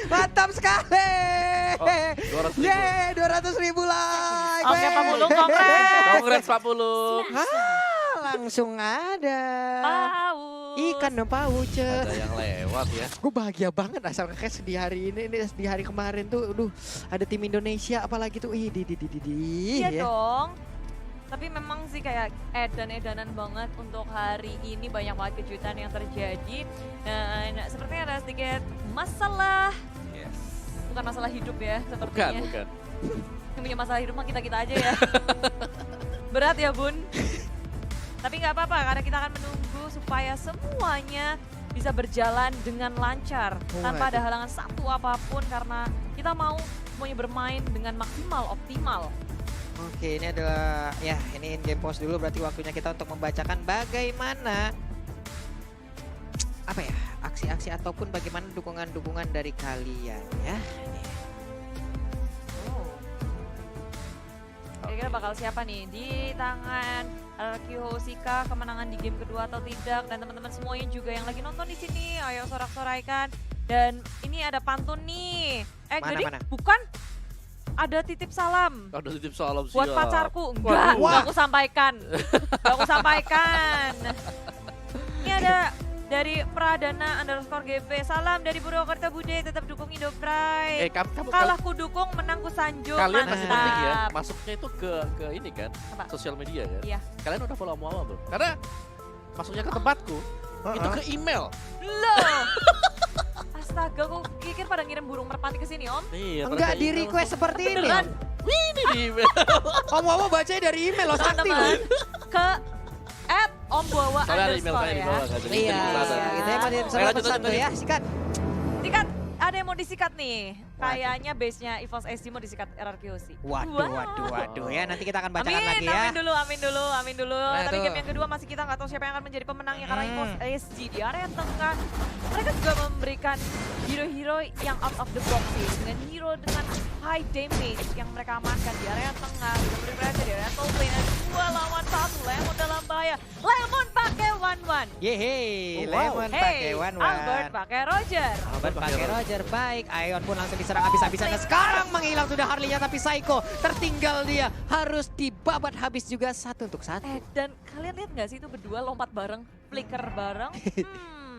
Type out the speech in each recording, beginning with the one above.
Mantap sekali. Oh, 200.000. Yeay, 200.000 like. Oke, Pak Mulung, kongres. Congrats Pak Mulung. Langsung ada. Paus. Ikan dong paus. Ada yang lewat ya. Gue bahagia banget asal ngekes di hari ini di hari kemarin tuh. Aduh, ada tim Indonesia apalagi tuh. Ih, Iya dong. Tapi memang sih kayak edan-edanan banget untuk hari ini, banyak banget kejutan yang terjadi. Dan sepertinya ada sedikit masalah. Yes. Bukan masalah hidup ya sepertinya. Bukan. Yang punya masalah hidup mah kita-kita aja ya. Berat ya Bun. Tapi nggak apa-apa karena kita akan menunggu supaya semuanya bisa berjalan dengan lancar. Tanpa ada halangan satu apapun karena kita mau semuanya bermain dengan maksimal, optimal. Oke, ini adalah ya ini in game pause dulu, berarti waktunya kita untuk membacakan bagaimana apa ya aksi-aksi ataupun bagaimana dukungan-dukungan dari kalian ya. Kira-kira bakal siapa nih di tangan RRQ Hosika kemenangan di game kedua atau tidak, dan teman-teman semuanya juga yang lagi nonton di sini ayo sorak-soraikan. Dan ini ada pantun nih. Mana? Bukan. Ada titip salam. Ada titip salam Buat siap. pacarku. Enggak aku sampaikan. Enggak aku sampaikan. Ini ada dari Pradana_GP. Salam dari Purwokerto Bude, tetap dukung Indopride. Kalah ku dukung, menang ku sanjung. Kalian Mantap. masih penting ya, masuknya itu ke ini kan, Apa? sosial media kan. Iya. Kalian udah follow Muawa belum? Karena masuknya ke tempatku, itu ke email. Loh. Astaga, aku pikir pada ngirim burung merpati ke sini, Om. Iya, Enggak di request seperti ini. Beneran? Ini di email. Om Wawa bacanya dari email loh, sakti loh. Teman-teman, ke @ombawa Soalnya ada email underscore saya di ya. bawah kan. jadi Iya, jadi ada. kita mau Ayo, pesan lanjut, tuh ya, sikat. Sikat, ada yang mau disikat nih. Kayaknya base-nya EVOS SD mau disikat RRQ. Waduh ya, nanti kita akan bacakan lagi ya. Amin dulu. Nah, Tapi tuh. game yang kedua masih kita nggak tahu siapa yang akan menjadi pemenangnya karena EVOS SD di area tengah. Mereka juga memberikan hero-hero yang out of the box sih, dengan hero dengan high damage yang mereka amankan di area tengah. Juga mereka di area top lane, ada 2 lawan 1. Lemon dalam bahaya. Lemon pakai 1-1. Yeay, Oh, wow. Lemon Hey, pakai one. Albert pakai Roger. Albert pakai Roger, baik. Ion pun langsung diserang habis-habisan. Dan sekarang menghilang sudah Harley-nya, tapi Psycho tertinggal dia. Harus dibabat habis juga 1 untuk 1. Dan kalian lihat nggak sih itu berdua lompat bareng, flicker bareng?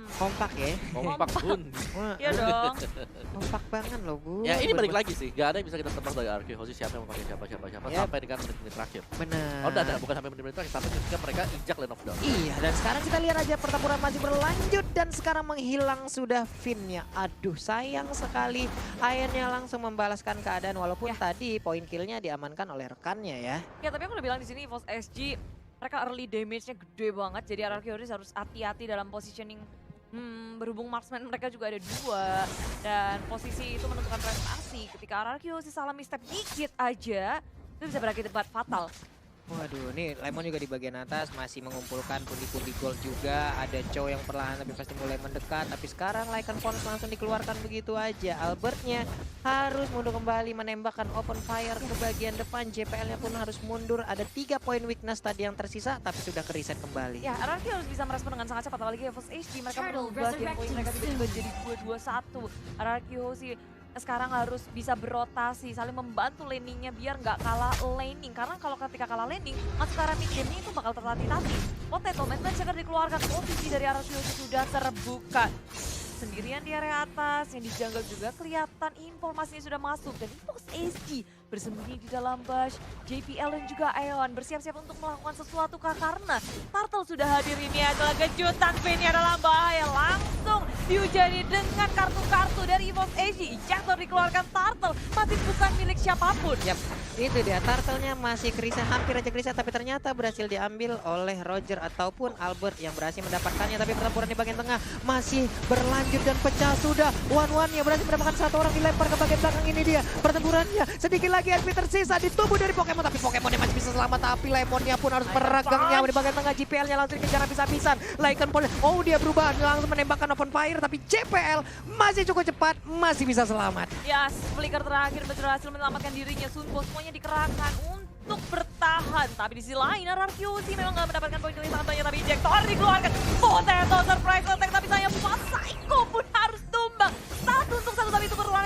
Kompak ya. Kompak Bun. Iya dong. Kompak banget loh, Bu. Ya ini balik lagi sih, gak ada yang bisa kita tebak dari RQ Hoshi siapa yang mau pakai siapa Yep. sampai dengan menit-menit terakhir. Benar. Oh udah, bukan sampai menit-menit terakhir, sampai ketika mereka injak lane of down. Iya, dan sekarang kita lihat aja pertempuran masih berlanjut dan sekarang menghilang sudah Finn-nya. Aduh, sayang sekali. Ayennya langsung membalaskan keadaan walaupun tadi poin kill-nya diamankan oleh rekannya ya. Ya tapi aku udah bilang di sini EVOS SG mereka early damage-nya gede banget, jadi RRQ harus hati-hati dalam positioning. Berhubung marksman mereka juga ada 2 dan posisi itu menentukan prestasi. Ketika RRQ salah misstep dikit aja itu bisa berakibat fatal. Waduh, nih Lemon juga di bagian atas masih mengumpulkan pundi-pundi gold juga. Ada Chow yang perlahan tapi pasti mulai mendekat. Tapi sekarang Lycan Pons langsung dikeluarkan begitu aja. Albertnya harus mundur kembali menembakkan open fire ke bagian depan. JPL-nya pun harus mundur. Ada 3 poin weakness tadi yang tersisa tapi sudah ke-reset kembali. Ya, RRQ harus bisa merespon dengan sangat cepat, apalagi EVOS HD mereka berubah game point mereka tiba-tiba jadi 2-2-1. RRQ sih sekarang harus bisa berotasi, saling membantu laningnya biar nggak kalah laning. Karena kalau ketika kalah laning, masuk ke arah mid game itu bakal tertatih-tatih. Potato Matchmaker dikeluarkan, posisi dari RRQ sudah terbuka. Sendirian di area atas, yang di jungle juga kelihatan informasinya sudah masuk. Dan EVOS SD bersembunyi di dalam bush. JPL dan juga Aeon bersiap-siap untuk melakukan sesuatu karena Turtle sudah hadir. Ini adalah kejutan, Finn dalam bahaya. Langsung dihujani dengan kartu-kartu dari EVOS SD. Ejector dikeluarkan, Turtle masih bukan milik siapapun. Yap, itu dia. Turtle-nya masih kerisah, hampir aja kerisah, tapi ternyata berhasil diambil oleh Roger ataupun Albert yang berhasil mendapatkannya. Tapi pertempuran di bagian tengah masih berlanjut dan pecah sudah. One-one-nya berhasil mendapatkan 1 orang dilempar ke bagian belakang. Ini dia pertempurannya. Sedikit lagi HP tersisa di tubuh dari Pokemon, tapi Pokemonnya masih bisa selamat. Tapi Lemonnya pun harus meregangnya di bagian tengah. JPL-nya langsung dikejar habis-habisan. Lycan Pons, oh dia berubah langsung menembakkan open fire, tapi JPL masih cukup cepat, masih bisa selamat. Ya, flicker terakhir berhasil menyelamatkan dirinya. Sunbo semuanya dikerahkan untuk bertahan. Tapi di sisi lain RRQ sih memang nggak mendapatkan poin yang sangat banyak, tapi ejector dikeluarkan. Potato surprise attack, tapi sayang Psycho pun harus tumbang. 1 untuk 1, tapi itu berlangsung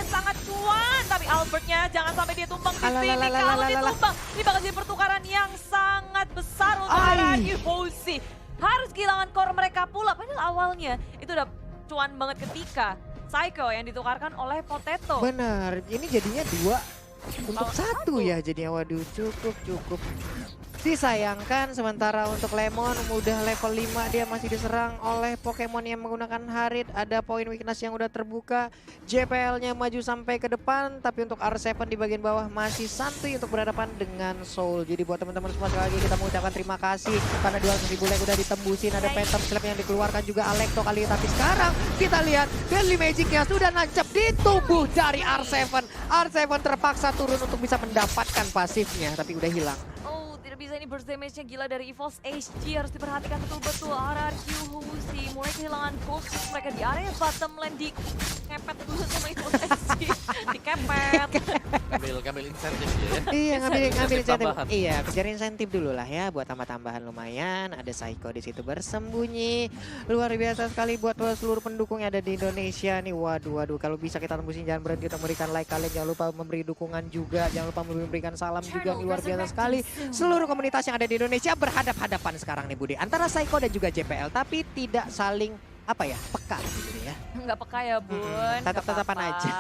Infinity kalau ditumbang. Ini bakal jadi pertukaran yang sangat besar untuk Araki Hoshi. Harus kehilangan core mereka pula. Padahal awalnya itu udah cuan banget ketika Psycho yang ditukarkan oleh Potato. Bener, ini jadinya 2 untuk 1 ya jadinya. Waduh, cukup. Disayangkan sementara untuk Lemon udah level 5, dia masih diserang oleh Pokemon yang menggunakan Harit. Ada poin weakness yang udah terbuka. JPL-nya maju sampai ke depan, tapi untuk R7 di bagian bawah masih santuy untuk berhadapan dengan Soul. Jadi buat teman-teman semua sekali lagi kita mengucapkan terima kasih karena 200.000 leg udah ditembusin. Ada Phantom Slap yang dikeluarkan juga Alekto kali ini. Tapi sekarang kita lihat Deadly Magic-nya sudah nancap di tubuh dari R7. R7 terpaksa turun untuk bisa mendapatkan pasifnya, tapi udah hilang. Tidak bisa, ini burst damage-nya gila dari EVOS HG. Harus diperhatikan betul-betul. RRQ Hoshi mulai kehilangan fokus mereka di area bottom lane. Dikepet dulu sama EVOS HG. Dikepet. Ngambil insentif ya. Iya, ngambil insentif. Tambahan. Iya, kejar insentif dulu lah ya buat tambah-tambahan lumayan. Ada Psycho di situ bersembunyi. Luar biasa sekali buat seluruh pendukung yang ada di Indonesia nih. Waduh, kalau bisa kita tembusin, jangan berhenti untuk memberikan like kalian. Jangan lupa memberi dukungan juga. Jangan lupa memberikan salam juga. Nih, luar biasa sekali. Seluruh komunitas yang ada di Indonesia berhadap-hadapan sekarang nih Budi. Antara Psycho dan juga JPL, tapi tidak saling peka gitu ya. Nggak peka ya Bun. Tatap-tatapan aja.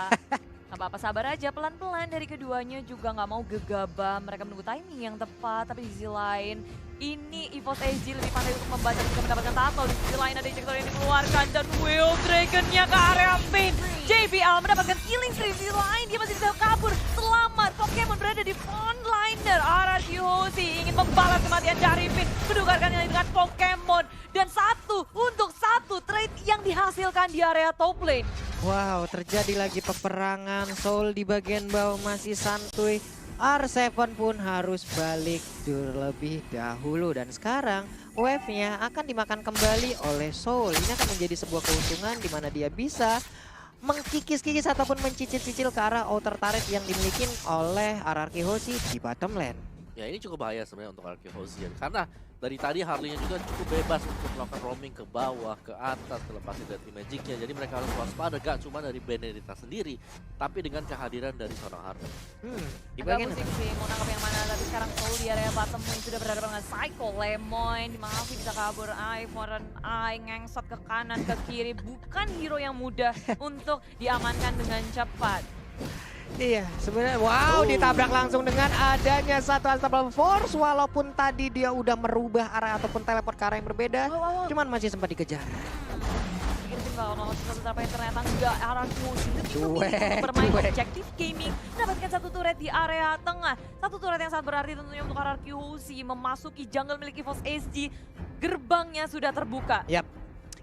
Gak apa-apa, sabar aja, pelan-pelan dari keduanya juga nggak mau gegabah. Mereka menunggu timing yang tepat, tapi di sisi lain ini EVOS HG lebih pandai untuk membaca dan mendapatkan tackle. Di sisi lain ada ejector yang dikeluarkan dan Will Dragon-nya ke area pin. JBL mendapatkan killing spree. Di sisi lain dia masih bisa kabur. Selamat, Pokemon berada di frontliner. RRQ Hoshi ingin membalas kematian dari pin. Menukarkan yang dengan Pokemon. Dan untuk satu trade yang dihasilkan di area top lane. Wow, terjadi lagi peperangan. Soul di bagian bawah masih santuy. R7 pun harus balik terlebih dahulu. Dan sekarang wave-nya akan dimakan kembali oleh Soul. Ini akan menjadi sebuah keuntungan di mana dia bisa mengkikis-kikis ataupun mencicil-cicil ke arah outer turret yang dimiliki oleh RRQ Hoshi di bottom lane. Ya ini cukup bahaya sebenarnya untuk RRQ Hoshi karena dari tadi Harley-nya juga cukup bebas untuk melakukan roaming ke bawah, ke atas, kelepasin Deadly Magic-nya. Jadi mereka harus waspada, gak cuma dari Benedetta sendiri, tapi dengan kehadiran dari seorang Harley. Di Agak bagian pusing sih, mau nangkap yang mana, tapi sekarang Soul di area bottom lane sudah berhadapan dengan Psycho. Lemon, dimaafin bisa kabur, Foreign Eye, ngengsot ke kanan, ke kiri. Bukan hero yang mudah untuk diamankan dengan cepat. Iya, sebenarnya wow, ditabrak langsung dengan adanya satu Unstoppable Force. Walaupun tadi dia udah merubah arah ataupun teleport ke arah yang berbeda, cuman masih sempat dikejar. Pikir kalau mau tapi ternyata enggak. RRQ Hoshi lebih memilih untuk bermain objective gaming, mendapatkan satu turret di area tengah. Satu turret yang sangat berarti tentunya untuk RRQ Hoshi memasuki jungle milik EVOS HG. Gerbangnya sudah terbuka. Yap.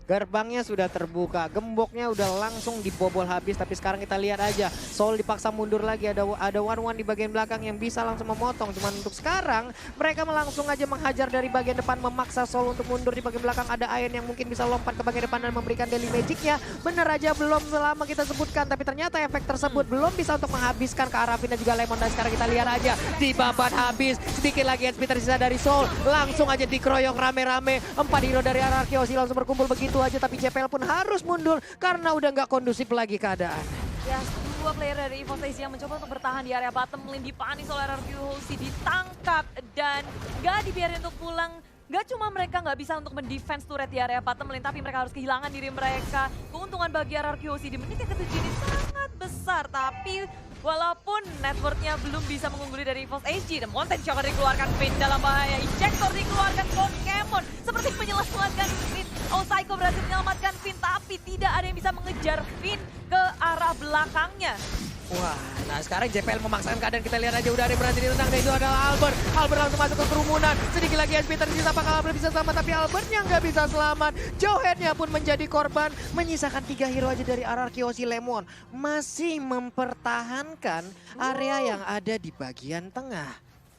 Gerbangnya sudah terbuka, gemboknya udah langsung dibobol habis. Tapi sekarang kita lihat aja, Soul dipaksa mundur lagi. Ada one di bagian belakang yang bisa langsung memotong. Cuman untuk sekarang mereka langsung aja menghajar dari bagian depan, memaksa Soul untuk mundur di bagian belakang. Ada Ayen yang mungkin bisa lompat ke bagian depan dan memberikan Deadly Magic-nya. Bener aja belum lama kita sebutkan, tapi ternyata efek tersebut belum bisa untuk menghabiskan ke arah Pin dan juga Lemon. Dan sekarang kita lihat aja, dibabat habis. Sedikit lagi HP tersisa dari Soul, langsung aja dikeroyok rame-rame. 4 hero dari RRQ Hoshi langsung berkumpul begitu aja, tapi JPL pun harus mundur karena udah nggak kondusif lagi keadaan. Ya, dua player dari EVOS HG yang mencoba untuk bertahan di area bottom lane, dipanis oleh RRQ Hoshi, ditangkap dan nggak dibiarin untuk pulang. Gak cuma mereka nggak bisa untuk mendefense turret di area bottom lane, tapi mereka harus kehilangan diri mereka. Keuntungan bagi RRQ Hoshi di menit yang ke-7 ini sangat besar, tapi walaupun networknya belum bisa mengungguli dari EVOS HG, dan Mountain Shocker dikeluarkan, Pin dalam bahaya, Ejector dikeluarkan, Pokemon seperti menyelamatkan Pin. Oh, Psycho berhasil menyelamatkan Pin, tapi tidak ada yang bisa mengejar Pin ke arah belakangnya. Wah, nah sekarang JPL memaksakan keadaan. Kita lihat aja udah ada yang berhasil ditendang, dan itu adalah Albert. Albert langsung masuk ke kerumunan. Sedikit lagi SP tersisa, apakah Albert bisa selamat? Tapi Albertnya nggak bisa selamat. Joheadnya pun menjadi korban. Menyisakan 3 hero aja dari RRQ Hoshi. Lemon masih mempertahankan area yang ada di bagian tengah.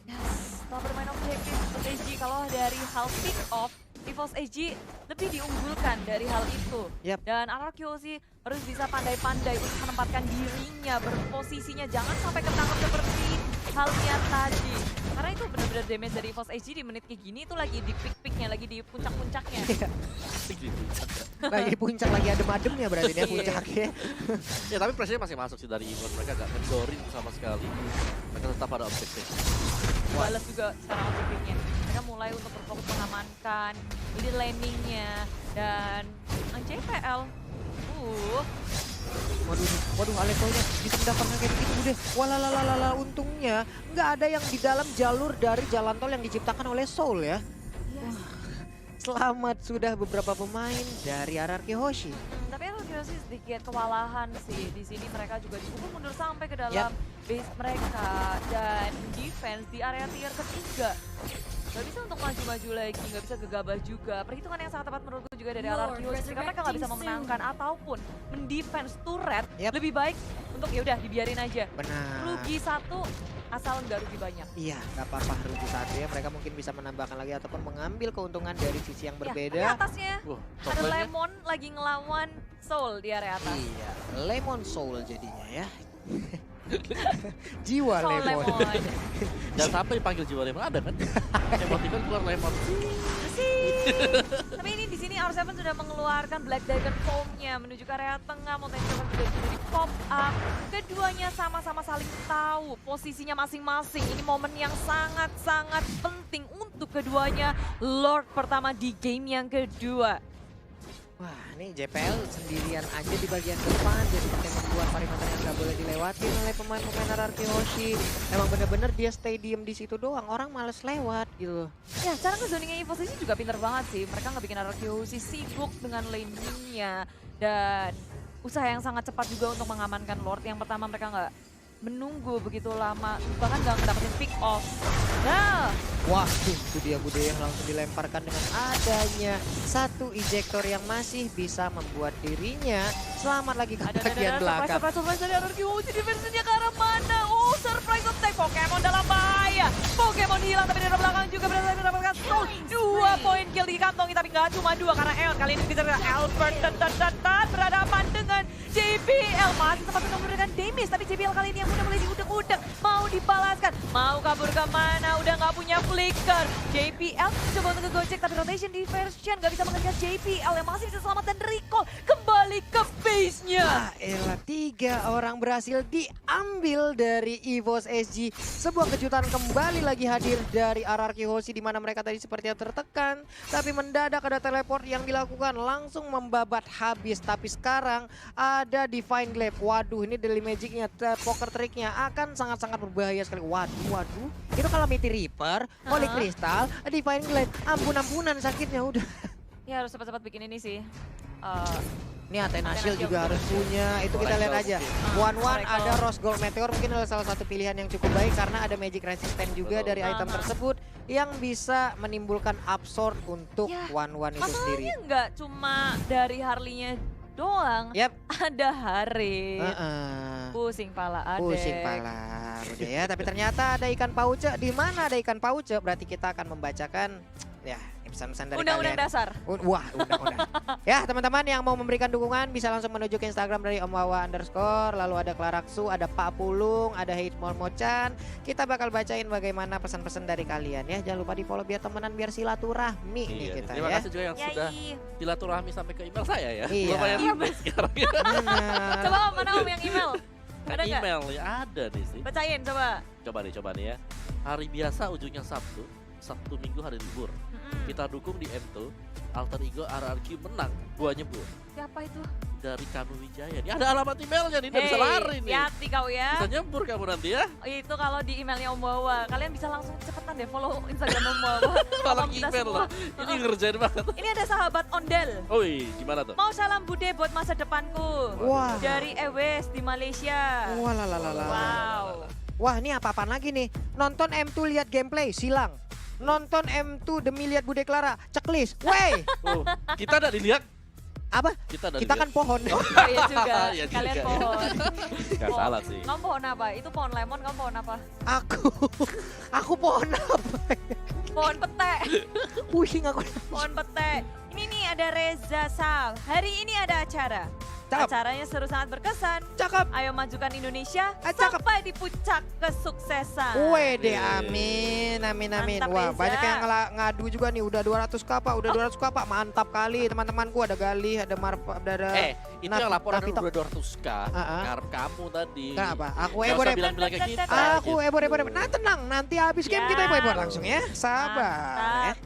Yes, setelah bermain objektif EVOS HG, kalau dari hal pick off, EVOS HG lebih diunggulkan dari hal itu. Yap. Dan RRQ Hoshi harus bisa pandai-pandai untuk menempatkan dirinya, berposisinya, jangan sampai ketangkep seperti halnya tadi. Karena itu benar-benar damage dari EVOS HD di menit kayak gini itu lagi di peak-peaknya, lagi di puncak-puncaknya. Lagi puncak, lagi adem-ademnya berarti dia Iya. puncaknya. Ya tapi pressure masih masuk sih dari Evo. Mereka gak kendorin sama sekali. Mereka tetap pada objektif. Balas juga sekarang objektifnya. Mereka mulai untuk berfokus mengamankan lead landingnya dan JPL. Waduh, Alekonya bisa mendapatkan kayak begitu deh. Walalalala, untungnya nggak ada yang di dalam jalur dari jalan tol yang diciptakan oleh Soul ya. Yes. Selamat sudah beberapa pemain dari RRQ Hoshi. Tapi aku kira sih sedikit kewalahan sih. Di sini mereka juga dipukul mundur sampai ke dalam base mereka dan defense di area tier ketiga. Gak bisa untuk maju-maju lagi, gak bisa gegabah juga. Perhitungan yang sangat tepat menurutku juga dari RRQ ketika mereka gak bisa memenangkan ataupun mendefense turret. Lebih baik untuk ya udah dibiarin aja. Benar. Rugi satu asal nggak rugi banyak. Iya, nggak apa-apa rugi satu ya. Mereka mungkin bisa menambahkan lagi ataupun mengambil keuntungan dari sisi yang Ya, berbeda. tapi atasnya Top ada lane-nya. Lemon lagi ngelawan Soul di area atas. Iya, Lemon Soul jadinya ya. Jiwa Soul Lemon. Dan sampai dipanggil jiwa lemon ada kan? Emoticon keluar lemon. Tapi ini di sini R7 sudah mengeluarkan Black Dragon Foam-nya menuju ke area tengah. Mountain Dragon sudah di pop up. Keduanya sama-sama saling tahu posisinya masing-masing. Ini momen yang sangat-sangat penting untuk keduanya. Lord pertama di game yang kedua. Wah, ini JPL sendirian aja di bagian depan. Jadi seperti membuat perimeter yang nggak boleh dilewatin oleh pemain-pemain RRQ Hoshi. Emang bener-bener dia stay diem di situ doang. Orang males lewat gitu. Ya, cara ngezoningnya EVOS ini juga pinter banget sih. Mereka nggak bikin RRQ Hoshi sibuk dengan landingnya. Dan usaha yang sangat cepat juga untuk mengamankan Lord. Yang pertama mereka nggak menunggu begitu lama. Bahkan nggak dapetin pick off. Nah, Wah, itu dia Budaya langsung dilemparkan dengan adanya satu ejector yang masih bisa membuat dirinya selamat lagi ke bagian belakang. surprise dari RRQ Hoshi. Defense-nya ke arah mana? Oh, surprise attack. Pokemon dalam bahaya. Pokemon hilang tapi dari belakang juga berhasil mendapatkan Soul. 2 poin kill dikantongi tapi nggak cuma 2 karena Eon kali ini dikejar Albert dan berhadapan dengan JBL. Masih sempat untuk memberikan damage tapi JBL kali ini yang udah mulai diudek-udek. Mau dibalaskan, mau kabur kemana, udah nggak punya flicker. JBL coba untuk ngegojek tapi rotation diversion nggak bisa mengejar JBL yang masih bisa selamat dan recall kembali ke base-nya. Ah, elah, 3 orang berhasil diambil dari EVOS SG. Sebuah kejutan kembali lagi hadir dari RRQ Hoshi di mana mereka tadi sepertinya tertekan. Tapi mendadak ada teleport yang dilakukan langsung membabat habis. Tapi sekarang ada Divine Glaive. Waduh, ini Daily Magic-nya, poker trick-nya akan sangat-sangat berbahaya sekali. Waduh. Itu kalau Mighty Reaper, Holy Crystal, Divine Glaive. Ampun-ampunan sakitnya udah. Ya harus cepat-cepat bikin ini sih. Ini Athena Shield juga harus punya, itu kita lihat aja. One ada Rose Gold Meteor mungkin adalah salah satu pilihan yang cukup baik karena ada Magic Resistant juga dari item tersebut yang bisa menimbulkan absorb untuk One itu sendiri. Masalahnya nggak cuma dari Harley-nya doang, ada Harry. Pusing pala adek. Pusing pala, udah ya. Tapi ternyata ada ikan pauce. Di mana ada ikan pauce? Berarti kita akan membacakan ya pesan-pesan dari Undang-undang kalian. dasar. Wah, undang-undang. Ya, teman-teman yang mau memberikan dukungan bisa langsung menuju ke Instagram dari Om Wawa _, lalu ada Klaraksu, ada Pak Pulung, ada Hate Mochan. Kita bakal bacain bagaimana pesan-pesan dari kalian ya. Jangan lupa di-follow biar temenan, biar silaturahmi nih kita Terima ya. kasih juga yang sudah silaturahmi sampai ke email saya ya. Iya. Lumayan ramai sekarang. Benar. Coba Om, mana Om yang email? Ada nggak? Email ya ada nih sih. Bacain coba. Coba nih ya. Hari biasa ujungnya Sabtu Minggu hari libur. Kita dukung di M2, Alter Ego RRQ menang, gua nyebur. Siapa itu? Dari Kanu Wijaya. Ini ada alamat emailnya nih, bisa lari nih. Hati kau ya. Bisa nyebur kamu nanti ya. Itu kalau di emailnya Om Wawa. Kalian bisa langsung cepetan deh follow Instagram Om Wawa. Malah Kita email semua. loh. Ini ngerjain banget. Ini ada sahabat Ondel. Oi, gimana tuh? Mau salam bude buat masa depanku. Wah. Dari Ewes di Malaysia. Wow. Wah, ini apa-apaan lagi nih? Nonton M2 lihat gameplay, silang. Nonton M2 demi lihat Bude Clara, checklist. Wey, Kita ada dilihat. apa? Kita kan pohon. Oh, iya juga. Iya Kalian juga. pohon. Gak salah sih. Kamu pohon apa? Itu pohon lemon, kamu pohon apa? Aku pohon apa? Pohon pete. Pusing aku. Pohon pete. Ini nih ada Reza Sal. Hari ini ada acara. Cakep. Acaranya seru sangat berkesan. Cakep. Ayo majukan Indonesia Cakep. sampai di puncak kesuksesan. Wede, Wih. amin, amin, amin. Mantap, Wah, Reza. banyak yang ngadu juga nih. Udah 200 kapak, udah 200 kapak. Mantap kali teman-temanku. Ada Galih, ada Marfa, ada... Itu yang laporan Navitok. udah 200k. Ngarep kamu tadi. Kenapa? Aku Nggak Ebor, usah bilang-bilang kayak gitu. Aku Ebor. Nah, tenang. Nanti habis game kita Ebor langsung ya. Sabar. Mantap.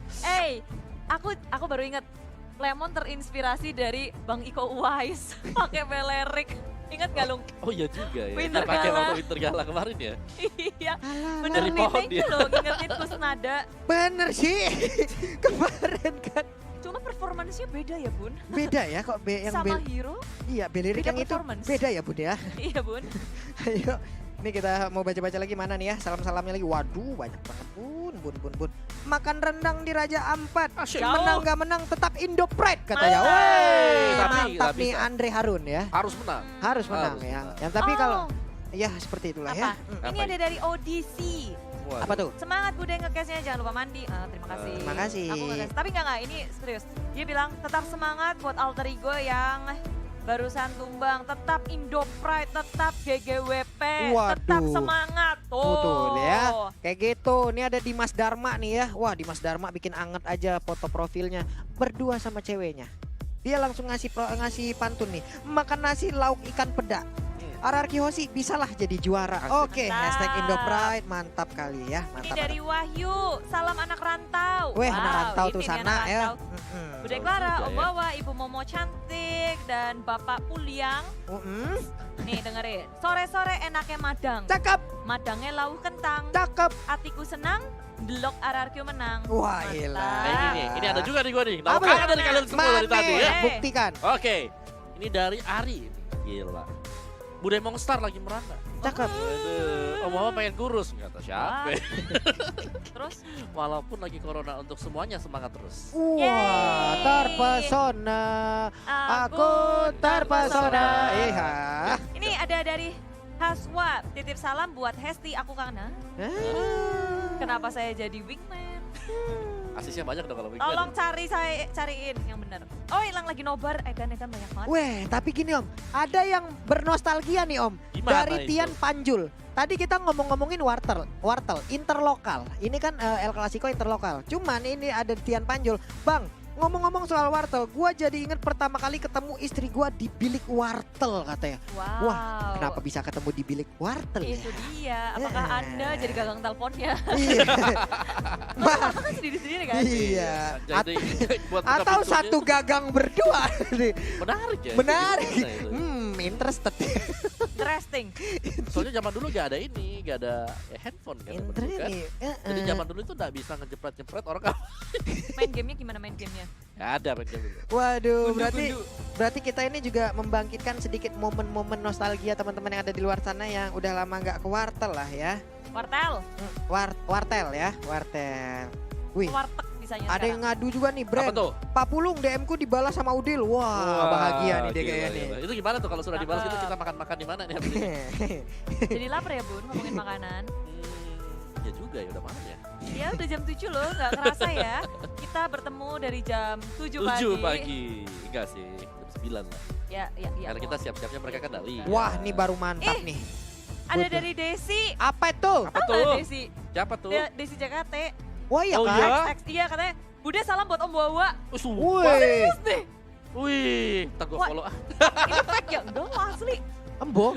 Aku baru ingat Lemon terinspirasi dari Bang Iko Uwais pakai Belerik. Ingat gak Lung? Oh iya juga ya. Winter Dia pakai Gala. waktu Winter Gala kemarin ya. Iya. Bener Dari nih, pohon thank you dia. loh ngingetin Kusnada. Bener sih. Kemarin kan. Cuma performansnya beda ya Bun. Beda ya kok yang Sama Hero. Iya, Belirik beda yang itu performance. beda ya Bun ya. Iya Bun. Ayo. Ini kita mau baca-baca lagi mana nih ya. Salam-salamnya lagi. Waduh, banyak banget Bun. Makan rendang di Raja Ampat. Asyik. Menang gak menang tetap Indo Pride katanya. Mantap. Woi, Tapi mantap nggak nih bisa. Andre Harun ya. Harus menang. Harus menang Harus ya. menang. Yang tapi kalau Oh, ya seperti itulah apa? ya. Ini Apa ada dari audisi. Waduh. Apa tuh? Semangat Bude ngecastnya, jangan lupa mandi. Terima kasih. Terima kasih. Aku nge-cast. Tapi enggak, ini serius. Dia bilang tetap semangat buat alter ego yang barusan tumbang. Tetap Indo Pride, tetap GGWP, tetap Waduh. semangat. Tuh. Betul ya. Kayak gitu. Ini ada Dimas Dharma nih ya. Wah, Dimas Dharma bikin anget aja foto profilnya. Berdua sama ceweknya. Dia langsung ngasih pantun nih. Makan nasi lauk ikan peda. RRQ Hoshi bisalah jadi juara. Oke, Mantap. hashtag Indo Pride mantap kali ya. Ini Mantap. dari Wahyu, salam anak rantau. Weh, anak rantau ini tuh nih sana anak ya. rantau. Mm-mm. Bude Bagus Clara, juga Om ya. Wawa, Ibu Momo cantik, dan Bapak Puliang. Mm-mm. Nih dengerin, sore-sore enaknya madang. Cakep, Madangnya lauh kentang. cakep. Atiku senang, delok RRQ menang. Wah, Mantap. gila. Nah, ini ada juga nih gua nih. Nah, Apa kalah ya? dari kalian semua dari Mane, tadi ya. buktikan. Oke. Ini dari Ari. Gila. Bude Mongstar lagi merana. Cakep. Waduh, Om Mama pengen kurus kata siapa? Wah. Terus Walaupun lagi corona untuk semuanya semangat terus. Wah, Yeay. terpesona. Aku terpesona. Iya. Ini ada dari Haswa, titip salam buat Hesti, aku kangen. Kenapa saya jadi wingman? Asisnya banyak dong kalau begitu. Tolong cariin yang benar. Oh, hilang lagi nobar, edan banyak banget. Weh, tapi gini Om, ada yang bernostalgia nih Om. Gimana Dari itu? Tian Panjul. Tadi kita ngomongin Wartel interlokal. Ini kan El Clasico interlokal. Cuman ini ada Tian Panjul. Bang, ngomong-ngomong soal Wartel, gua jadi inget pertama kali ketemu istri gua di bilik Wartel katanya. Wow. Wah, kenapa bisa ketemu di bilik Wartel ya? Itu dia. Apakah Anda jadi gagang teleponnya? Iya. Mama kan sendiri-sendiri kan? Iya. Jadi buat buka Atau pintunya, satu gagang berdua. menarik ya. Menarik. Gimana itu? Interested. Interesting. Soalnya zaman dulu gak ada ini, gak ada handphone kan. zaman dulu kan. Nih. Jadi zaman dulu itu gak bisa ngejepret-jepret orang kan. Main gamenya gimana main gamenya? Gak ada main game dulu. Waduh, Gundu-gundu. berarti kita ini juga membangkitkan sedikit momen-momen nostalgia teman-teman yang ada di luar sana yang udah lama nggak ke wartel lah ya. Wartel. Wartel ya, wartel. Wih, Warteg bisanya ada yang sekarang. ngadu juga nih, Apa brand. tuh? Pak Pulung DM-ku dibalas sama Udil. Wah, bahagia nih dia gila, kayaknya nih. gila. Itu gimana tuh kalau sudah dibalas itu Cakep. kita makan-makan di mana nih habis ini? Jadi lapar ya Bun ngomongin makanan. Ya juga ya udah malam ya. Ya udah jam 7 loh, nggak kerasa ya. Kita bertemu dari jam 7 pagi. 7 pagi. Enggak sih, jam 9 lah. Ya. Karena kita siap-siapnya mereka kan dari. Wah, nih baru mantap Ih. nih. Ada Betul. dari Desi. Apa itu? Apa Tahu nggak tuh? Desi? Siapa tuh? Desi JKT. Wah, iya Oh, kan? iya? Iya katanya, Bude salam buat Om Wawa. Wih, Serius deh. Wih, ntar gua Wah. follow ah. Ini fake ya? Enggak lah, asli. Embo.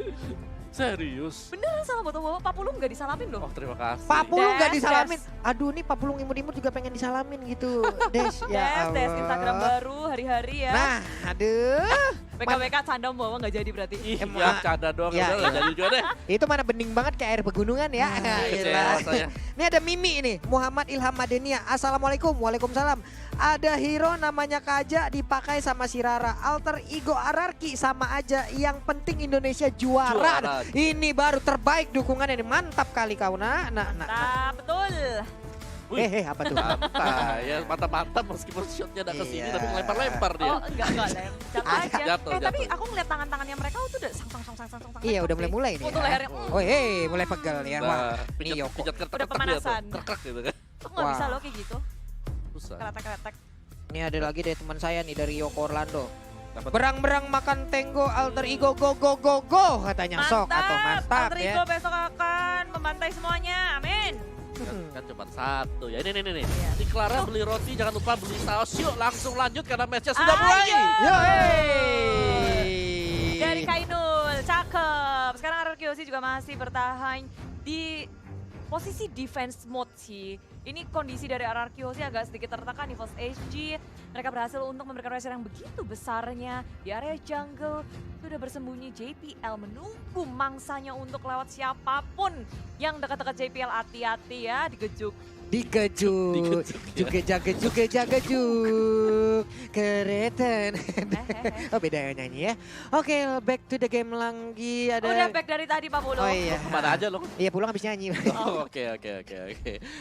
Serius. Beneran salam buat Om Wawa. Pak Pulung nggak disalamin loh. Oh, terima kasih. Pak Pulung nggak Des, disalamin. Des. Aduh, nih Pak Pulung imut-imut juga pengen disalamin gitu. Des, ya Des, Allah. Instagram baru hari-hari ya. Nah, aduh. BKBK canda Om Wawa nggak jadi berarti. Ih, Emang- ya canda doang Ya, udah iya. lah jadi juga deh. Itu mana bening banget kayak air pegunungan ya. Kecewa Gila. saya. Ini ada Mimi ini, Muhammad Ilham Madenia. Assalamualaikum, waalaikumsalam. Ada hero namanya Kaja dipakai sama si Rara. Alter ego Ararki sama aja. Yang penting Indonesia juara. Juara. Ini baru terbaik dukungannya ini. Mantap kali kau nah. Nah, betul. Wih. Apa tuh? Mantap ya, mantap-mantap meskipun shotnya udah ke sini Iya. tapi ngelempar-lempar dia. Oh, enggak lem. Jatuh aja. Jatuh, Tapi jatuh. aku ngeliat tangan-tangannya mereka itu udah sang. Iya, udah mulai nih. Oh, tuh ya. lehernya. Oh, mulai pegel ya. Wah, Nah, ini Yoko. pijat kertek Udah pemanasan. Kerek gitu kan. Aku nggak bisa Wah. loh kayak gitu. Susah. Kretek-kretek. Ini ada lagi dari teman saya nih dari Yoko Orlando. Berang-berang makan tenggo alter ego go go go go katanya sok atau mantap Alter ya. Ego besok akan membantai semuanya, amin. Kan cuma satu ya. Ini nih. Iya. Si Clara beli roti, jangan lupa beli saus. Yuk langsung lanjut karena matchnya sudah mulai. Yo, Dari Kainul, cakep. Sekarang RRQ juga masih bertahan di posisi defense mode sih. Ini kondisi dari RRQ agak sedikit tertekan di Force HG. Mereka berhasil untuk memberikan pressure yang begitu besarnya di area jungle. Sudah bersembunyi JPL menunggu mangsanya untuk lewat siapapun yang dekat-dekat JPL. Hati-hati ya, digejuk. Dikejuk, juga keretan. Oh beda nyanyi ya. Oke, back to the game lagi ada. Udah back dari tadi Pak Pulu. Oh iya. Kemana aja lo? Iya pulang habis nyanyi. Oke.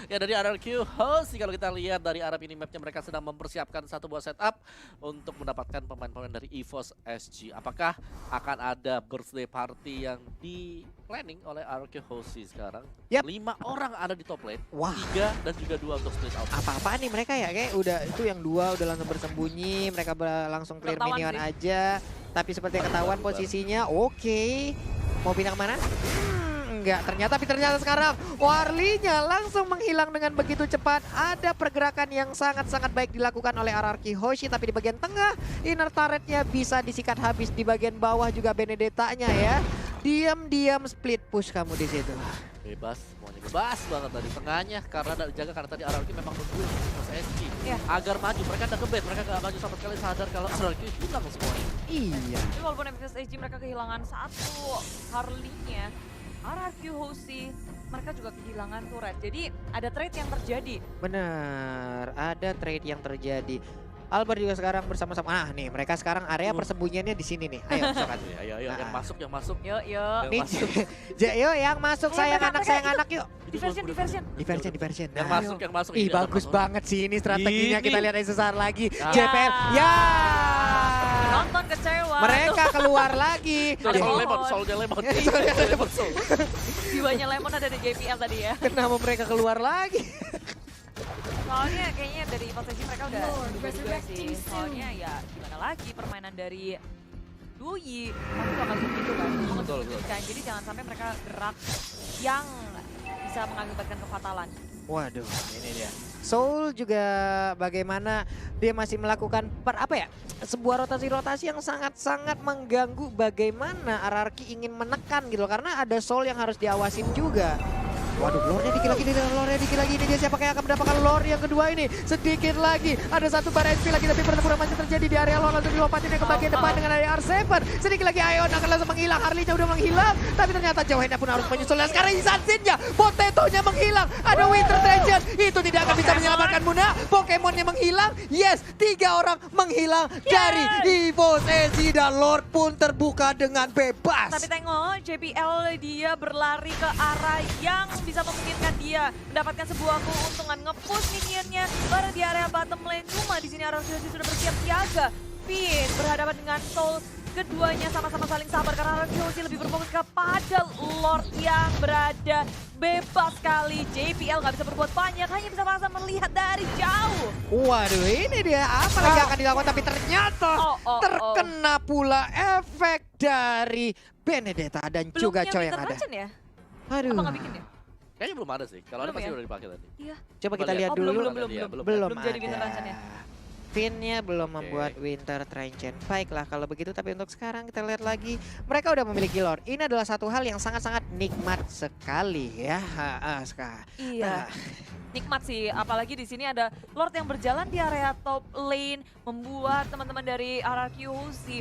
Ya dari RRQ host, kalau kita lihat dari Arab ini mapnya mereka sedang mempersiapkan satu buah setup untuk mendapatkan pemain-pemain dari EVOS SG. Apakah akan ada birthday party yang di planning oleh RRQ host sekarang? Yap. 5 orang ada di top lane, Wah. 3 dan juga 2 untuk split out. Apa-apaan nih mereka ya, kayak udah itu yang 2 udah langsung bersembunyi, mereka langsung clear Ketahuan minion sih. aja. Tapi seperti ketahuan posisinya, oke. Mau pindah kemana? Enggak, ternyata sekarang Warlinya langsung menghilang dengan begitu cepat. Ada pergerakan yang sangat-sangat baik dilakukan oleh RRQ Hoshi, tapi di bagian tengah inner turretnya bisa disikat habis, di bagian bawah juga Benedetta-nya ya. Diam-diam split push kamu di situ. Bebas, semuanya bebas banget dari tengahnya karena dijaga karena tadi RRQ memang nungguin EVOS SG Iya. agar maju. Mereka udah ngebet, mereka gak maju sama sekali, sadar kalau RRQ hilang semuanya. Iya. Tapi walaupun FS HG mereka kehilangan satu Harley-nya, RRQ Hoshi mereka juga kehilangan turret. Jadi ada trade yang terjadi. Benar, ada trade yang terjadi. Albert juga sekarang bersama-sama. Ah nih, mereka sekarang area persembunyiannya di sini nih. Ayo, sokat. Ayo, yang masuk, yang masuk. Yuk. Yang Nih, masuk. Yo yang masuk sayang mereka anak yuk. Diversion. Diversion. Yang Nah, masuk, yang masuk. ih Ini bagus nonton. banget sih ini strateginya. Ini. Kita lihat sesaat lagi. Ya. JPL. Ya. Nonton kecewa. Mereka keluar lagi. Tuh, Ada Soul pohon. Lemon, Soulnya Lemon. Soulnya Lemon Soul. Jiwanya Lemon ada di JPL tadi ya. Kenapa mereka keluar lagi? Soalnya kayaknya dari posisi mereka udah juga sih. Soalnya ya gimana lagi permainan dari Dui. Tapi gak masuk gitu kan. Betul. Kan. Jadi jangan sampai mereka gerak yang bisa mengakibatkan kefatalan. Waduh, ini dia. Soul juga bagaimana dia masih melakukan sebuah rotasi-rotasi yang sangat-sangat mengganggu bagaimana RRQ ingin menekan gitu loh. Karena ada Soul yang harus diawasin juga. Waduh, lore-nya dikit lagi, ini dia siapa yang akan mendapatkan lore yang kedua ini. Sedikit lagi, ada satu bar SP lagi, tapi pertempuran masih terjadi di area lore, langsung dilompatin ke bagian depan dengan area R7. Sedikit lagi Ion akan langsung menghilang, Harley-nya udah menghilang, tapi ternyata Johanna pun harus menyusul. Dan sekarang Insansin-nya, Potato-nya menghilang, ada Winter Treasure, itu tidak akan bisa menyelamatkan Muna. Pokemonnya menghilang, yes, 3 orang menghilang dari EVOS SG dan Lord pun terbuka dengan bebas. Tapi tengok JPL dia berlari ke arah yang bisa memungkinkan dia mendapatkan sebuah keuntungan, nge-push minionnya bareng di area bottom lane. Cuma di sini RRQ sudah bersiap siaga. Finn berhadapan dengan Soul, keduanya sama-sama saling sabar karena RRQ lebih berfokus kepada Lord yang berada bebas sekali. JPL nggak bisa berbuat banyak, hanya bisa masa melihat dari jauh. Waduh, ini dia apa lagi akan dilakukan, tapi ternyata terkena pula efek dari Benedetta dan juga Choi yang ada. Ya? Aduh. Apa nggak bikin ya? Kayaknya belum ada sih. Kalau ada Belum pasti ya? udah dipakai tadi. Iya. Coba kita Belum lihat Oh, dulu. belum jadi ada. Winter Dungeon-nya. Finn-nya belum membuat Winter Trenchen. Baiklah kalau begitu, tapi untuk sekarang kita lihat lagi. Mereka udah memiliki Lord. Ini adalah satu hal yang sangat-sangat nikmat sekali ya. Iya. Nikmat sih, apalagi di sini ada Lord yang berjalan di area top lane, membuat teman-teman dari RRQ Hoshi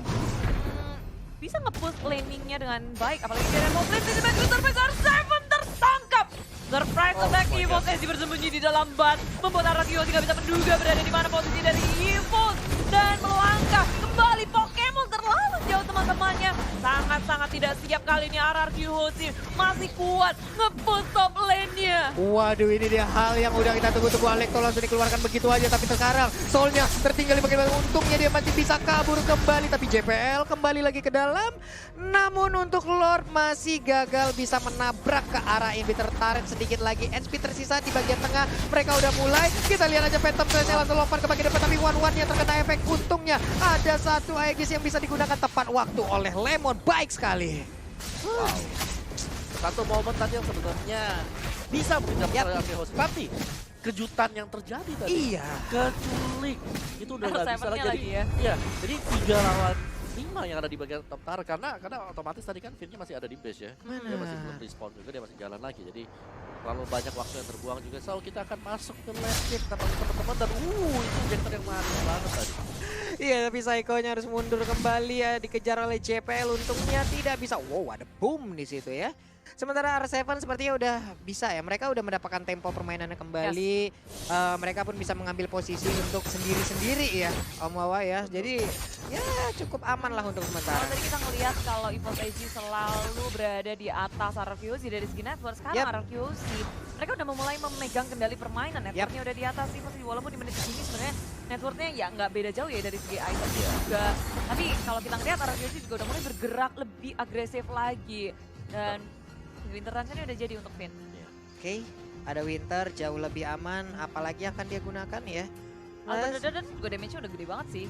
bisa nge-push laning-nya dengan baik. Apalagi di area top lane, tiba-tiba Surprise R7 tertangkap. Surprise attack EVOS SG bersembunyi di dalam bat, membuat RRQ Hoshi gak bisa menduga berada di mana posisi dari EVOS dan melangkah kembali. Pokemon terlalu jauh teman-temannya, sangat sangat-sangat tidak siap kali ini. RRQ Hoshi masih kuat nge-push top lane-nya. Waduh, ini dia hal yang udah kita tunggu-tunggu. Alekto langsung dikeluarkan begitu aja, tapi sekarang Soulnya tertinggal di bagian bawah. Untungnya dia masih bisa kabur kembali, tapi JPL kembali lagi ke dalam. Namun untuk Lord masih gagal bisa menabrak ke arah Inhibitor Turret. Sedikit lagi HP tersisa di bagian tengah. Mereka udah mulai, kita lihat aja Phantom Thresh langsung lompat ke bagian depan, tapi One yang terkena efek. Untungnya ada satu Aegis yang bisa digunakan tepat waktu oleh Lemon. Baik sekali. Wow. Satu momen tadi yang sebenarnya bisa menjadi RRQ Hoshi, tapi kejutan yang terjadi tadi. Iya. Keculik. Itu udah nggak bisa R7-nya lagi. lagi ya. Iya, jadi 3 lawan 5 yang ada di bagian top turret karena otomatis tadi kan Finn-nya masih ada di base ya. Dia masih belum respawn juga, dia masih jalan lagi. Jadi terlalu banyak waktu yang terbuang juga. So kita akan masuk ke last game tanpa teman-teman dan itu injektor yang manis banget tadi. Iya, tapi Psycho-nya harus mundur kembali ya, dikejar oleh JPL. Untungnya tidak bisa. Wow, ada boom di situ ya. Sementara R7 sepertinya udah bisa ya, mereka udah mendapatkan tempo permainannya kembali. Mereka pun bisa mengambil posisi untuk sendiri-sendiri ya, Om Wawa ya. Jadi ya cukup aman lah untuk sementara. Kalau tadi kita ngelihat kalau EVOS AG selalu berada di atas RRQ Hoshi dari segi network, sekarang RRQ Hoshi mereka udah memulai memegang kendali permainan. Networknya udah di atas EVOS, walaupun di menit ini sebenarnya networknya ya nggak beda jauh ya dari segi item juga. Tapi kalau kita ngelihat RRQ Hoshi juga udah mulai bergerak lebih agresif lagi. Dan Winter Range-nya udah jadi untuk Finn. Oke, ada Winter jauh lebih aman, apalagi akan dia gunakan ya. Dan juga damage-nya udah gede banget sih.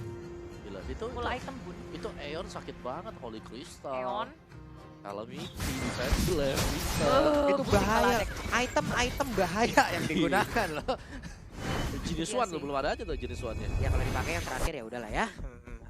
Gila, itu Full item bun. itu Aeon sakit banget, Holy Crystal. Aeon. Calamity, Defenseless, bisa. Itu bahaya, item bahaya yang digunakan loh. Jenis Iya one sih. belum ada aja tuh jenis one-nya. Ya kalau dipakai yang terakhir ya udahlah ya.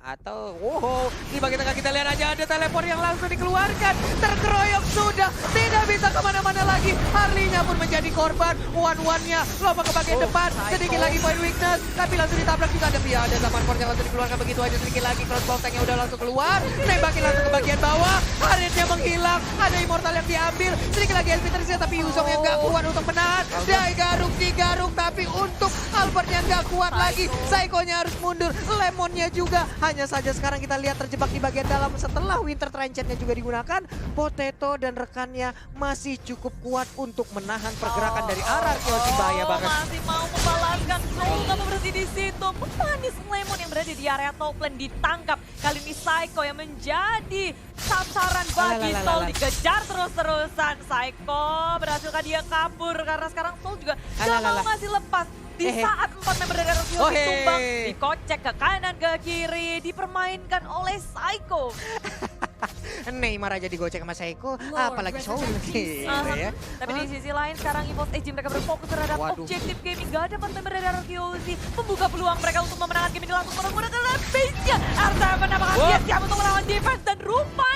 Atau wow, di bagian tengah kita lihat aja ada teleport yang langsung dikeluarkan. Terkeroyok sudah, tidak bisa kemana-mana lagi. Harley-nya pun menjadi korban. One-nya lompat ke bagian depan. Sedikit lagi point weakness, tapi langsung ditabrak juga. Tapi ya ada zaman yang langsung dikeluarkan begitu aja. Sedikit lagi crossbow tank-nya udah langsung keluar. Nembakin langsung ke bagian bawah. Harriet-nya menghilang. Ada immortal yang diambil. Sedikit lagi LP tersisa, tapi Yuzong yang gak kuat untuk menahan. Dai digaruk, tapi untuk Albert-nya gak kuat lagi. Psycho-nya harus mundur. Lemon-nya juga. Hanya saja sekarang kita lihat terjebak di bagian dalam setelah Winter Trenchant-nya juga digunakan. Potato dan rekannya masih cukup kuat untuk menahan pergerakan dari RRQ Hoshi. Bahaya banget. Masih mau membalaskan Soul, tapi berhenti di situ. Pemanis Lemon yang berada di area top lane ditangkap. Kali ini Psycho yang menjadi sasaran bagi Soul, dikejar terus-terusan. Psycho berhasilkan dia kabur karena sekarang Soul juga gak mau ngasih lepas. Di saat 4 member dari RRQ Hoshi tumbang, dikocek ke kanan ke kiri, dipermainkan oleh Psycho. Neymar aja digocek sama Psycho, apalagi Soul gitu ya. Tapi di sisi lain sekarang EVOS AG mereka berfokus terhadap objektif gaming. Gak ada 4 member dari RRQ Hoshi membuka peluang mereka untuk memenangkan game ini langsung menggunakan base-nya. R7 apakah dia siap untuk melawan defense dan rupanya